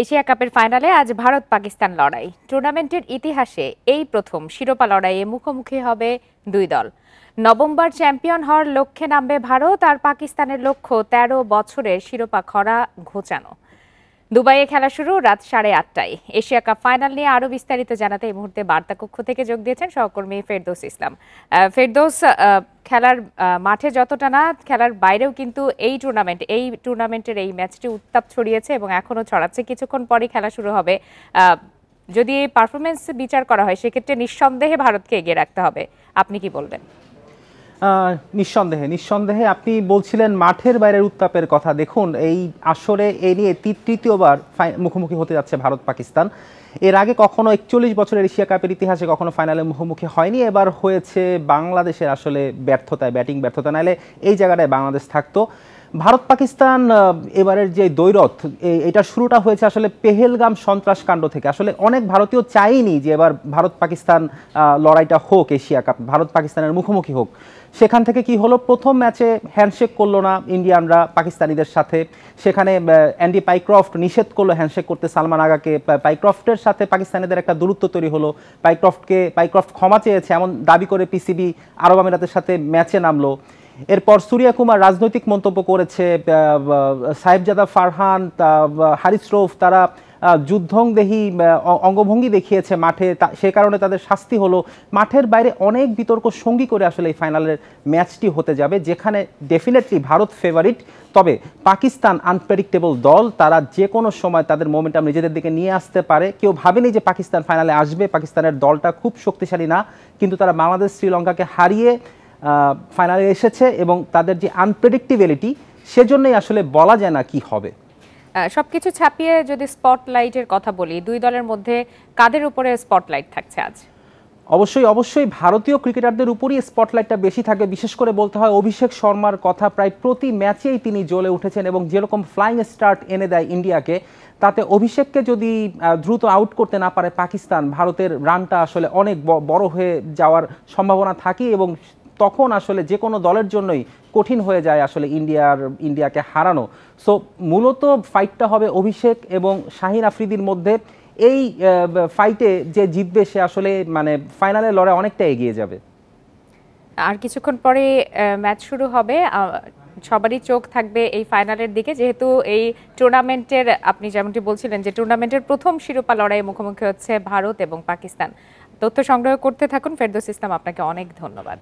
Asia কাপের ফাইনালে আজ ভারত পাকিস্তান লড়াই। টুর্নামেন্টের ইতিহাসে এই প্রথম শিরোপা লড়াইয়ে মুখোমুখি হবে দুই দল। নবমবার চ্যাম্পিয়ন হওয়ার লক্ষ্যে নামবে ভারত, আর পাকিস্তানের লক্ষ্য ১৩ বছরের শিরোপা খরা ঘোচানো। দুবাইয়ে খেলা শুরু রাত 8:30টায়। এশিয়া কাপ ফাইনাল নিয়ে আরো বিস্তারিত জানাতে এই মুহূর্তে বার্তা কক্ষ থেকে যোগ দিয়েছেন সহকর্মী ফেরদৌস ইসলাম। ফেরদৌস, খেলার মাঠে যতটা না, খেলার বাইরেও কিন্তু এই টুর্নামেন্টের এই ম্যাচটি উত্তাপ ছড়িয়েছে এবং এখনো ছড়াচ্ছে। কিছুক্ষণ পরই খেলা শুরু হবে। যদি এই পারফরমেন্স বিচার করা হয় সেক্ষেত্রে নিঃসন্দেহে ভারতকে এগিয়ে রাখতে হবে, আপনি কি বলবেন? নিঃসন্দেহে আপনি বলছিলেন মাঠের বাইরের উত্তাপের কথা। দেখুন, এই আসরে এই নিয়ে তৃতীয়বার মুখোমুখি হতে যাচ্ছে ভারত পাকিস্তান। এর আগে কখনো 41 বছরের এশিয়া কাপের ইতিহাসে কখনো ফাইনালে মুখোমুখি হয়নি। এবার হয়েছে বাংলাদেশের আসলে ব্যর্থতায়, ব্যাটিং ব্যর্থতা, নাহলে এই জায়গাটায় বাংলাদেশ থাকতো। ভারত পাকিস্তান এবারের যে দ্বৈরথ, এটা শুরুটা হয়েছে আসলে পেহেলগাম সন্ত্রাসকাণ্ড থেকে। আসলে অনেক ভারতীয় চাইনি যে এবার ভারত পাকিস্তান লড়াইটা হোক, এশিয়া কাপ ভারত পাকিস্তানের মুখোমুখি হোক। সেখান থেকে কি হলো, প্রথম ম্যাচে হ্যান্ডশেক করলো না ইন্ডিয়ানরা পাকিস্তানিদের সাথে। সেখানে অ্যান্ডি পাইক্রফট নিষেধ করলো হ্যান্ডশেক করতে সালমান আগাকে। পাইক্রফটের সাথে পাকিস্তানিদের একটা দূরত্ব তৈরি হলো। পাইক্রফট ক্ষমা চেয়েছে এমন দাবি করে পিসিবি আরব আমিরাতের সাথে ম্যাচে নামলো। এরপর সূর্যা কুমার রাজনৈতিক মন্তব্য করেছে। সাহেবজাদা ফারহান, হারিস রৌফ, তারা যুদ্ধংদেহী অঙ্গভঙ্গি দেখিয়েছে মাঠে, সে কারণে তাদের শাস্তি হলো। মাঠের বাইরে অনেক বিতর্ক সঙ্গী করে আসলে এই ফাইনালের ম্যাচটি হতে যাবে, যেখানে ডেফিনেটলি ভারত ফেভারিট। তবে পাকিস্তান আনপ্রেডিক্টেবল দল, তারা যে কোনো সময় তাদের মোমেন্টাম নিজেদের দিকে নিয়ে আসতে পারে। কেউ ভাবেনি যে পাকিস্তান ফাইনালে আসবে। পাকিস্তানের দলটা খুব শক্তিশালী না, কিন্তু তারা বাংলাদেশ, শ্রীলঙ্কাকে হারিয়ে ফাইনালে এসেছে এবং তাদের যে আনপ্রেডিক্টেবিলিটি, সেজন্যই আসলে বলা যায় না কি হবে। সবকিছু ছাপিয়ে যদি স্পটলাইটের কথা বলি, দুই দলের মধ্যে কাদের উপরে স্পটলাইট থাকছে আজ? অবশ্যই ভারতীয় ক্রিকেটারদের উপরই স্পটলাইটটা বেশি থাকে। বিশেষ করে বলতে হয় অভিষেক শর্মার কথা। প্রায় প্রতি ম্যাচেই তিনি জ্বলে উঠেছেন এবং যেরকম ফ্লাইং স্টার্ট এনে দেয় ইন্ডিয়াকে, তাতে অভিষেককে যদি দ্রুত আউট করতে না পারে পাকিস্তান, ভারতের রানটা আসলে অনেক বড় হয়ে যাওয়ার সম্ভাবনা থাকে এবং তখন আসলে যে কোনো দলের জন্যই কঠিন হয়ে যায় আসলে ইন্ডিয়াকে হারানো। সো মূলত ফাইটটা হবে অভিষেক এবং শাহিন আফ্রিদির মধ্যে। এই ফাইটে যে জিতবে সে আসলে ফাইনালে লড়াই অনেকটা এগিয়ে যাবে। আর কিছুক্ষণ পরে ম্যাচ শুরু হবে। সবারই চোখ থাকবে এই ফাইনালের দিকে, যেহেতু এই টুর্নামেন্টের, আপনি যেমনটি বলছিলেন যে টুর্নামেন্টের প্রথম শিরোপা লড়াইয়ে মুখোমুখি হচ্ছে ভারত এবং পাকিস্তান। তথ্য সংগ্রহ করতে থাকুন। ফেরদৌস ইসলাম, আপনাকে অনেক ধন্যবাদ।